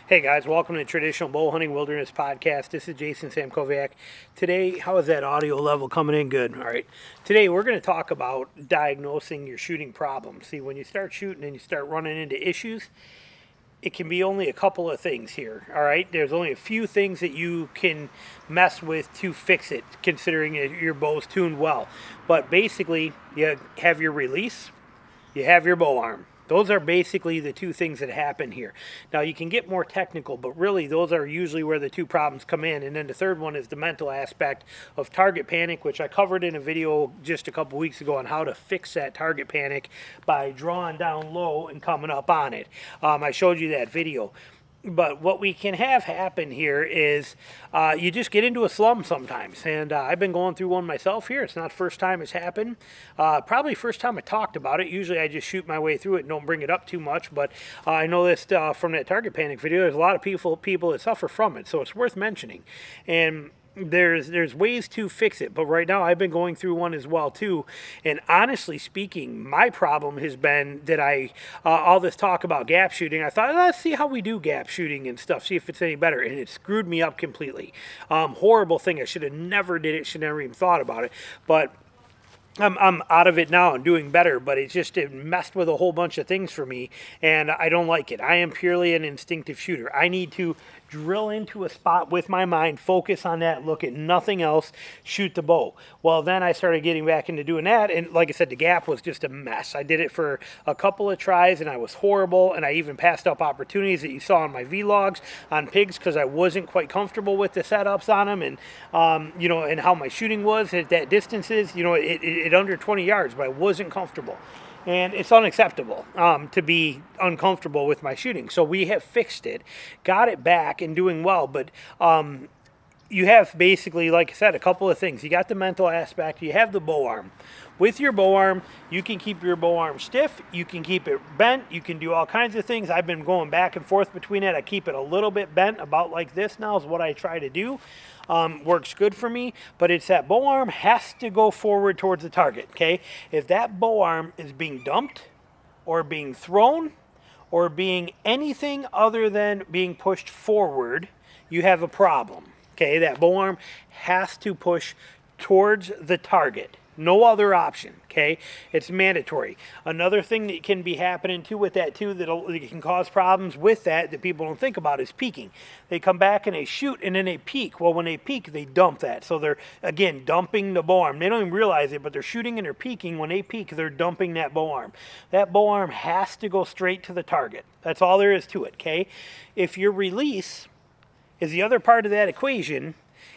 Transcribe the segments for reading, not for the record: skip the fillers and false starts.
Hey guys, welcome to Traditional Bow Hunting Wilderness Podcast. This is Jason Samkoviak. Today, how is that audio level coming in? Good. All right. Today we're going to talk about diagnosing your shooting problems. See, when you start shooting and you start running into issues, it can be only a couple of things here. All right. There's only a few things that you can mess with to fix it, considering your bow's tuned well. But basically, you have your release, you have your bow arm. Those are basically the two things that happen here. Now, you can get more technical, but really those are usually where the two problems come in. And then the third one is the mental aspect of target panic, which I covered in a video just a couple weeks ago on how to fix that target panic by drawing down low and coming up on it. I showed you that video. But what we can have happen here is you just get into a slump sometimes. And I've been going through one myself here. It's not the first time it's happened. Probably first time I talked about it. Usually I just shoot my way through it and don't bring it up too much. But I noticed from that target panic video, there's a lot of people that suffer from it. So it's worth mentioning. And there's ways to fix it, but right now I've been going through one as well too. And honestly speaking, my problem has been that all this talk about gap shooting, I thought, let's see how we do gap shooting and stuff, see if it's any better, and it screwed me up completely. Horrible thing. I should have never did it, should never even thought about it, but I'm out of it now and doing better, but it messed with a whole bunch of things for me, and I don't like it. I am purely an instinctive shooter. I need to drill into a spot with my mind, focus on that, look at nothing else, shoot the bow. Well, then I started getting back into doing that, and like I said, the gap was just a mess. I did it for a couple of tries, and I was horrible, and I even passed up opportunities that you saw on my vlogs on pigs because I wasn't quite comfortable with the setups on them, and you know, and how my shooting was at that distances. You know, it under 20 yards, but I wasn't comfortable. And it's unacceptable to be uncomfortable with my shooting. So we have fixed it, got it back and doing well. But you have basically, like I said, a couple of things. You got the mental aspect. You have the bow arm. With your bow arm, you can keep your bow arm stiff. You can keep it bent. You can do all kinds of things. I've been going back and forth between it. I keep it a little bit bent, about like this now is what I try to do. Works good for me, but it's that bow arm has to go forward towards the target, okay? If that bow arm is being dumped or being thrown or being anything other than being pushed forward, you have a problem, okay? That bow arm has to push towards the target. No other option, okay? It's mandatory. Another thing that can be happening too with that too that can cause problems with that people don't think about is peeking. They come back and they shoot and then they peek. Well, when they peek, they dump that. So they're, again, dumping the bow arm. They don't even realize it, but they're shooting and they're peeking. When they peek, they're dumping that bow arm. That bow arm has to go straight to the target. That's all there is to it, okay? If your release is the other part of that equation,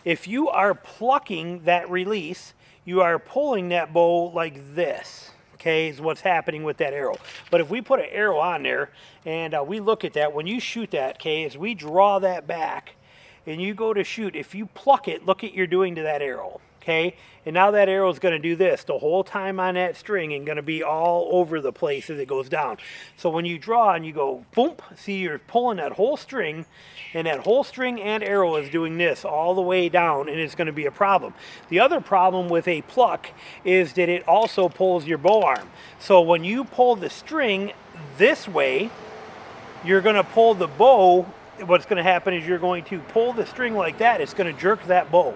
if you are plucking that release, you are pulling that bow like this, okay, is what's happening with that arrow. But if we put an arrow on there and we look at that, when you shoot that, okay, as we draw that back and you go to shoot, if you pluck it, look at what you're doing to that arrow, okay? And now that arrow is going to do this the whole time on that string and going to be all over the place as it goes down. So when you draw and you go, boom, see you're pulling that whole string, and that whole string and arrow is doing this all the way down, and it's going to be a problem. The other problem with a pluck is that it also pulls your bow arm. So when you pull the string this way, you're going to pull the bow. What's going to happen is you're going to pull the string like that. It's going to jerk that bow.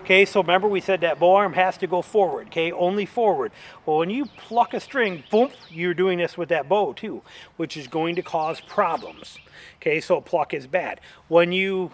Okay, so remember we said that bow arm has to go forward, okay, only forward. Well, when you pluck a string, boom, you're doing this with that bow too, which is going to cause problems. Okay, so pluck is bad. When you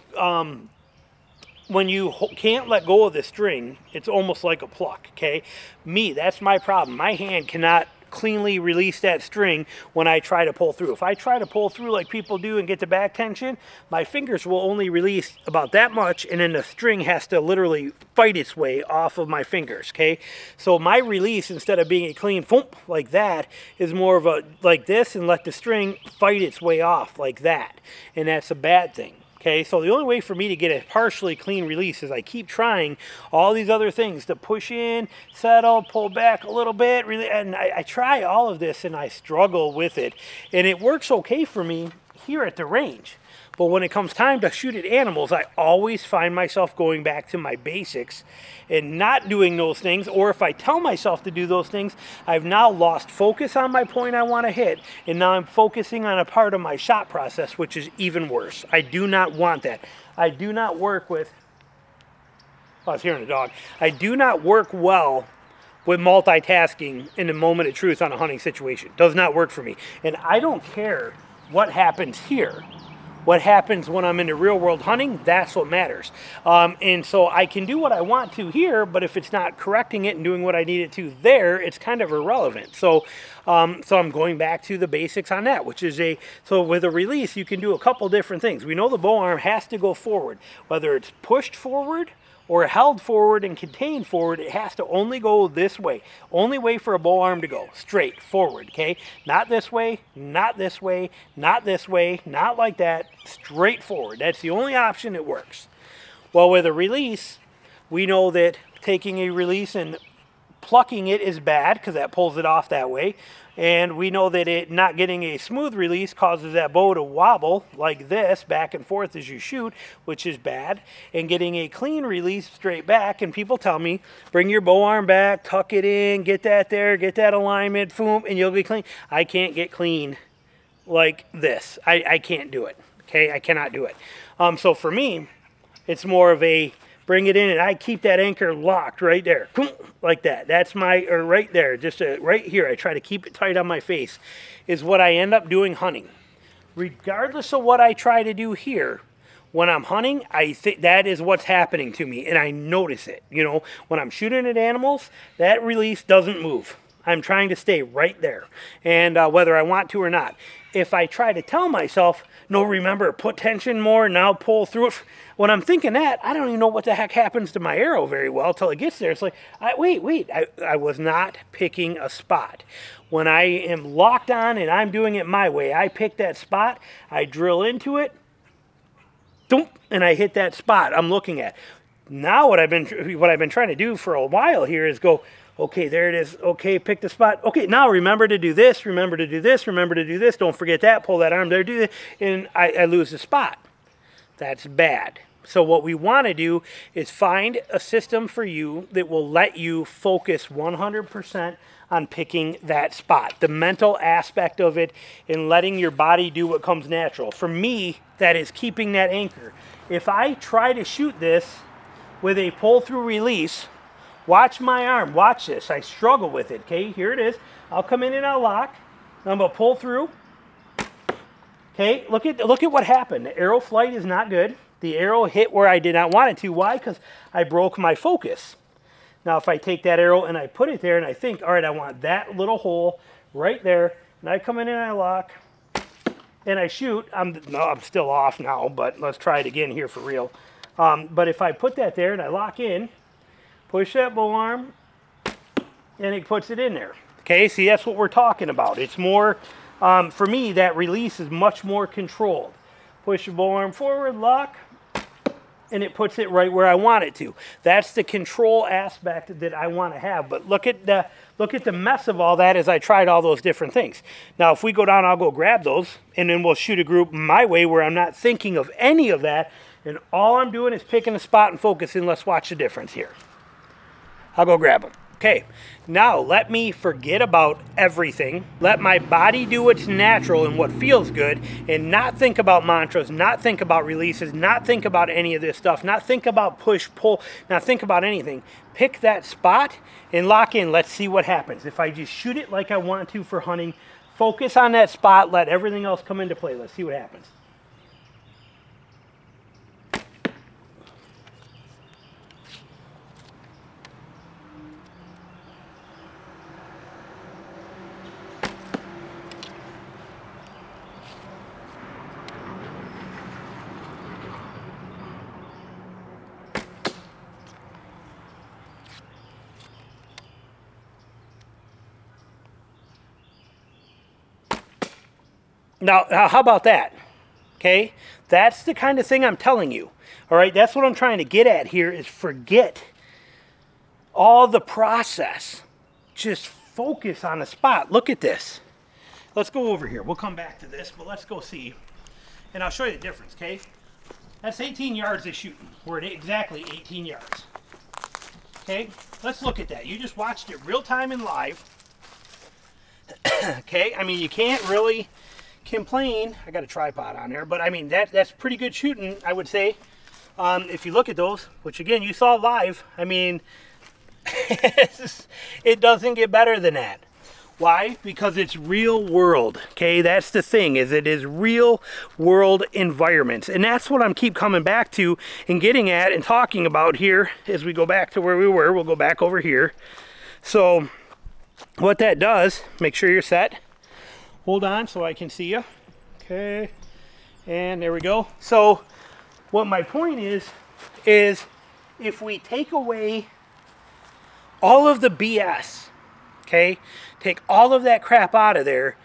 can't let go of the string, it's almost like a pluck, okay? That's my problem. My hand cannot cleanly release that string when I try to pull through. If I try to pull through like people do and get the back tension, my fingers will only release about that much, and then the string has to literally fight its way off of my fingers, okay? So my release, instead of being a clean thump like that, is more of a like this, and let the string fight its way off like that, and that's a bad thing. Okay, so the only way for me to get a partially clean release is I keep trying all these other things to push in, settle, pull back a little bit, really, and I try all of this and I struggle with it. And it works okay for me here at the range. But when it comes time to shoot at animals, I always find myself going back to my basics and not doing those things. Or if I tell myself to do those things, I've now lost focus on my point I want to hit, and now I'm focusing on a part of my shot process, which is even worse. I do not want that. I do not work with, oh, I was hearing a dog. I do not work well with multitasking in the moment of truth on a hunting situation. Does not work for me. And I don't care what happens here. What happens when I'm in the real world hunting, that's what matters. And so I can do what I want to here, but if it's not correcting it and doing what I need it to there, it's kind of irrelevant. So I'm going back to the basics on that, which is so with a release, you can do a couple different things. We know the bow arm has to go forward, whether it's pushed forward or held forward and contained forward. It has to only go this way. Only way for a bow arm to go, straight forward, okay? Not this way, not this way, not this way, not like that, straight forward. That's the only option that works. Well, with a release, we know that taking a release and plucking it is bad because that pulls it off that way. And we know that it not getting a smooth release causes that bow to wobble like this back and forth as you shoot, which is bad. And getting a clean release straight back, and people tell me, bring your bow arm back, tuck it in, get that there, get that alignment, boom, and you'll be clean. I can't get clean like this. I can't do it, okay? I cannot do it. So for me, it's more of a bring it in, and I keep that anchor locked right there, like that. That's my, or right there, just right here. I try to keep it tight on my face, is what I end up doing hunting. Regardless of what I try to do here, when I'm hunting, I think that is what's happening to me, and I notice it. You know, when I'm shooting at animals, that release doesn't move. I'm trying to stay right there, and whether I want to or not. If I try to tell myself, no, remember, put tension more, now pull through it. When I'm thinking that, I don't even know what the heck happens to my arrow very well until it gets there. It's like, wait, I was not picking a spot. When I am locked on and I'm doing it my way, I pick that spot, I drill into it, and I hit that spot I'm looking at. Now what I've been trying to do for a while here is go, okay, there it is. Okay, pick the spot. Okay, now remember to do this, remember to do this, remember to do this. Don't forget that, pull that arm there, do that, and I lose the spot. That's bad. So what we want to do is find a system for you that will let you focus 100% on picking that spot. The mental aspect of it and letting your body do what comes natural. For me, that is keeping that anchor. If I try to shoot this with a pull-through release, watch my arm, watch this. I struggle with it, okay? Here it is. I'll come in and I'll lock. I'm gonna pull through. Okay, look at what happened. The arrow flight is not good. The arrow hit where I did not want it to. Why? Because I broke my focus. Now, if I take that arrow and I put it there and I think, all right, I want that little hole right there, and I come in and I lock, and I shoot. I'm still off now, but let's try it again here for real. But if I put that there and I lock in, push that bow arm, and it puts it in there. Okay, see, that's what we're talking about. It's more, for me, that release is much more controlled. Push the bow arm forward, lock, and it puts it right where I want it to. That's the control aspect that I want to have. But look at the mess of all that as I tried all those different things. Now, if we go down, I'll go grab those, and then we'll shoot a group my way where I'm not thinking of any of that, and all I'm doing is picking a spot and focusing. Let's watch the difference here. I'll go grab them. Okay, now let me forget about everything. Let my body do what's natural and what feels good, and not think about mantras, not think about releases, not think about any of this stuff, not think about push, pull, not think about anything. Pick that spot and lock in. Let's see what happens. If I just shoot it like I want to for hunting, focus on that spot, let everything else come into play. Let's see what happens. Now, how about that? Okay, that's the kind of thing I'm telling you. All right, that's what I'm trying to get at here is forget all the process. Just focus on a spot. Look at this. Let's go over here. We'll come back to this, but let's go see. and I'll show you the difference, okay? That's 18 yards of shooting. We're at exactly 18 yards. Okay, let's look at that. You just watched it real time and live. Okay, I mean, you can't really complain. I got a tripod on there, but I mean, that's pretty good shooting, I would say. If you look at those, which again, you saw live, I mean, it doesn't get better than that. Why? Because it's real world, okay? That's the thing, is it is real world environments. And that's what I'm keep coming back to and getting at and talking about here as we go back to where we were. We'll go back over here. So what that does, make sure you're set. Hold on so I can see you. Okay, and there we go. So what my point is if we take away all of the BS, okay, take all of that crap out of there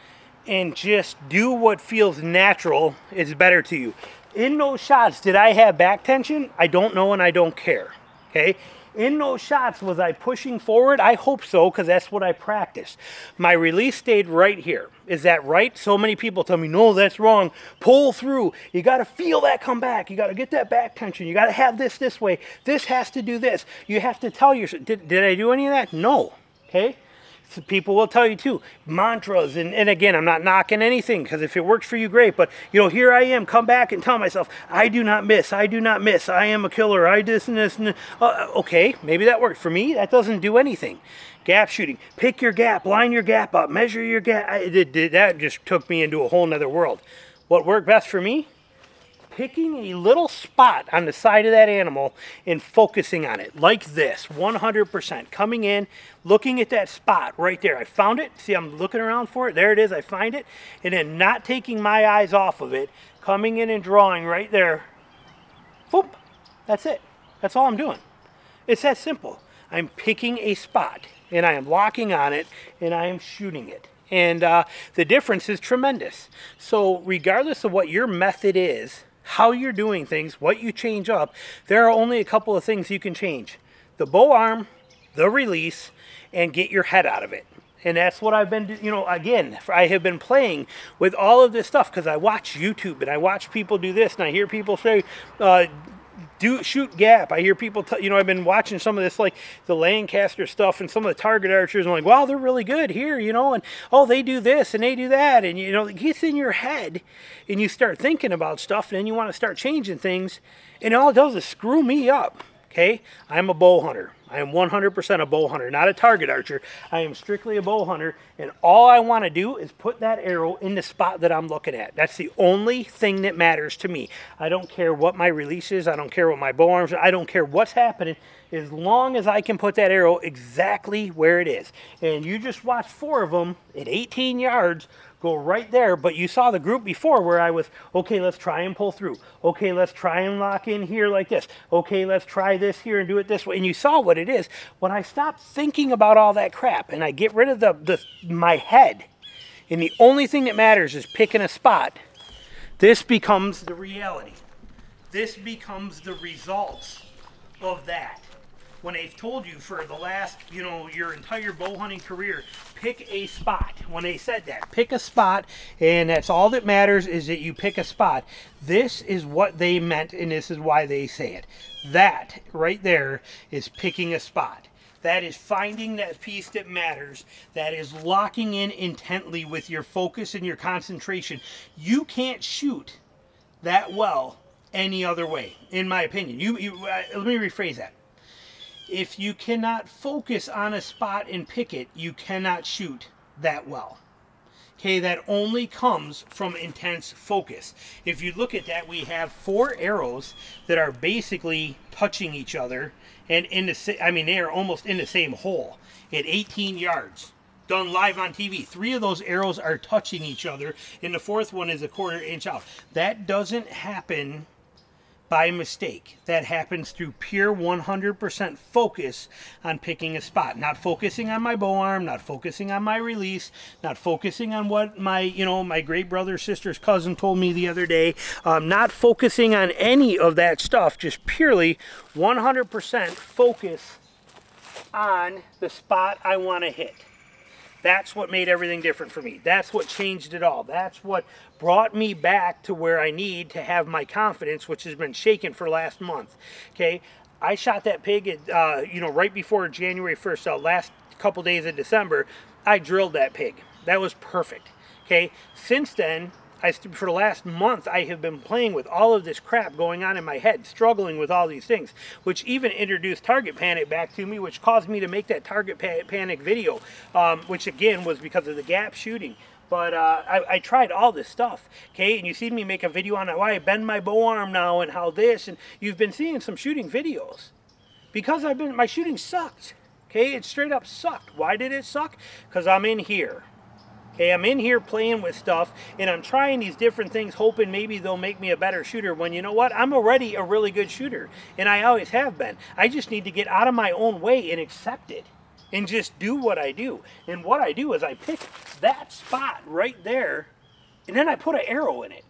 and just do what feels natural, it's better to you. In those shots, did I have back tension? I don't know, and I don't care, okay? In those shots, was I pushing forward? I hope so, because that's what I practiced. My release stayed right here. Is that right? So many people tell me, no, that's wrong. Pull through. You got to feel that come back. You got to get that back tension. You got to have this way. This has to do this. You have to tell yourself, did I do any of that? No, okay? So people will tell you too, mantras, and again, I'm not knocking anything, because if it works for you, great, but you know, here I am, come back and tell myself, I do not miss, I do not miss, I am a killer, I this and this, and okay, maybe that worked. For me, that doesn't do anything. Gap shooting, pick your gap, line your gap up, measure your gap, that just took me into a whole nother world. What worked best for me? Picking a little spot on the side of that animal and focusing on it like this, 100%. Coming in, looking at that spot right there. I found it. See, I'm looking around for it. There it is. I find it. And then not taking my eyes off of it, coming in and drawing right there. Boop. That's it. That's all I'm doing. It's that simple. I'm picking a spot and I am locking on it and I am shooting it. And the difference is tremendous. So regardless of what your method is, how you're doing things, what you change up, there are only a couple of things you can change. The bow arm, the release, and get your head out of it. And that's what I've been, you know, again, I have been playing with all of this stuff because I watch YouTube and I watch people do this and I hear people say, shoot gap. I hear people, you know, I've been watching some of this, like the Lancaster stuff and some of the target archers, and I'm like, wow, they're really good here, you know, and oh, they do this and they do that, and you know, it gets in your head and you start thinking about stuff and then you want to start changing things, and all it does is screw me up. Okay, I'm a bow hunter. I am 100% a bow hunter, not a target archer. I am strictly a bow hunter, and all I want to do is put that arrow in the spot that I'm looking at. That's the only thing that matters to me. I don't care what my release is. I don't care what my bow arms are. I don't care what's happening, as long as I can put that arrow exactly where it is. And you just watched 4 of them at 18 yards go right there, but you saw the group before where I was, okay, let's try and pull through. Okay, let's try and lock in here like this. Okay, let's try this here and do it this way. And you saw what it is. When I stop thinking about all that crap and I get rid of my head, and the only thing that matters is picking a spot, this becomes the reality. This becomes the results of that. When they've told you for the last, you know, your entire bow hunting career, pick a spot. When they said that, pick a spot, and that's all that matters, is that you pick a spot. This is what they meant, and this is why they say it. That right there is picking a spot. That is finding that piece that matters. That is locking in intently with your focus and your concentration. You can't shoot that well any other way, in my opinion. Let me rephrase that. If you cannot focus on a spot and pick it, you cannot shoot that well. Okay, that only comes from intense focus. If you look at that, we have 4 arrows that are basically touching each other, and they are almost in the same hole at 18 yards. Done live on TV. 3 of those arrows are touching each other, and the 4th one is a 1/4 inch out. That doesn't happen by mistake. That happens through pure 100% focus on picking a spot. Not focusing on my bow arm, not focusing on my release, not focusing on what my great brother, sister's cousin told me the other day. Not focusing on any of that stuff, just purely 100% focus on the spot I want to hit. That's what made everything different for me. That's what changed it all. That's what brought me back to where I need to have my confidence, which has been shaken for last month. Okay, I shot that pig at, you know, right before January 1st, so last couple days of December, I drilled that pig. That was perfect. Okay, since then, for the last month, I have been playing with all of this crap going on in my head, struggling with all these things, which even introduced target panic back to me, which caused me to make that target panic video, which again was because of the gap shooting. But I tried all this stuff, okay? And you see me make a video on why I bend my bow arm now and how this, and you've been seeing some shooting videos. Because my shooting sucked, okay? It straight up sucked. Why did it suck? Because I'm in here. Okay, I'm in here playing with stuff, and I'm trying these different things, hoping maybe they'll make me a better shooter, when you know what? I'm already a really good shooter, and I always have been. I just need to get out of my own way and accept it, and just do what I do. And what I do is I pick that spot right there, and then I put an arrow in it.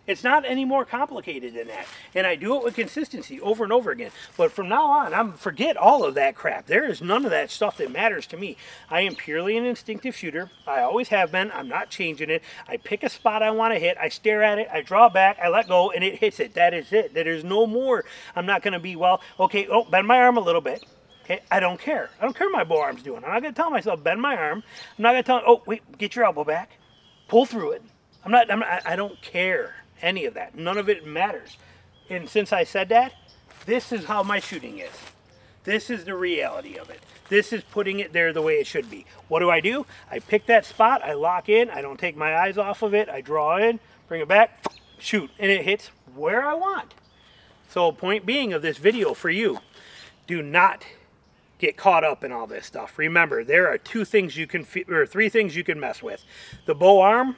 It's not any more complicated than that. And I do it with consistency over and over again. But from now on, forget all of that crap. There is none of that stuff that matters to me. I am purely an instinctive shooter. I always have been. I'm not changing it. I pick a spot I want to hit. I stare at it. I draw back. I let go, and it hits it. That is it. There's no more. I'm not going to be, well, okay, oh, bend my arm a little bit. Okay, I don't care. I don't care what my bow arm's doing. I'm not going to tell myself, bend my arm. I'm not going to tell, oh, wait, get your elbow back. Pull through it. I don't care. Any of that. None of it matters. And since I said that, this is how my shooting is. This is the reality of it. This is putting it there the way it should be. What do? I pick that spot, I lock in, I don't take my eyes off of it, I draw in, bring it back, shoot, and it hits where I want. So point being of this video for you, do not get caught up in all this stuff. Remember, there are three things you can mess with. The bow arm,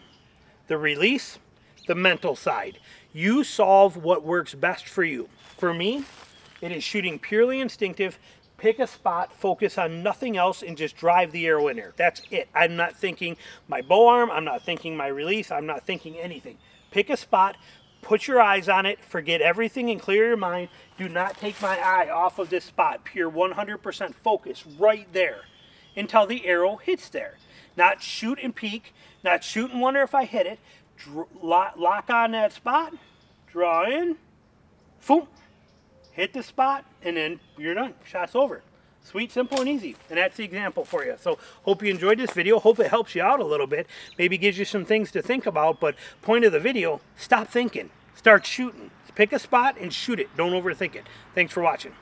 the release, the mental side. You solve what works best for you. For me, it is shooting purely instinctive. Pick a spot, focus on nothing else, and just drive the arrow in there. That's it. I'm not thinking my bow arm, I'm not thinking my release, I'm not thinking anything. Pick a spot, put your eyes on it, forget everything and clear your mind. Do not take my eye off of this spot. Pure 100% focus right there until the arrow hits there. Not shoot and peek, not shoot and wonder if I hit it. Lock on that spot, draw in, boom, hit the spot, and then you're done. Shot's over. Sweet, simple, and easy. And that's the example for you. So hope you enjoyed this video. Hope it helps you out a little bit. Maybe gives you some things to think about. But point of the video, stop thinking. Start shooting. Pick a spot and shoot it. Don't overthink it. Thanks for watching.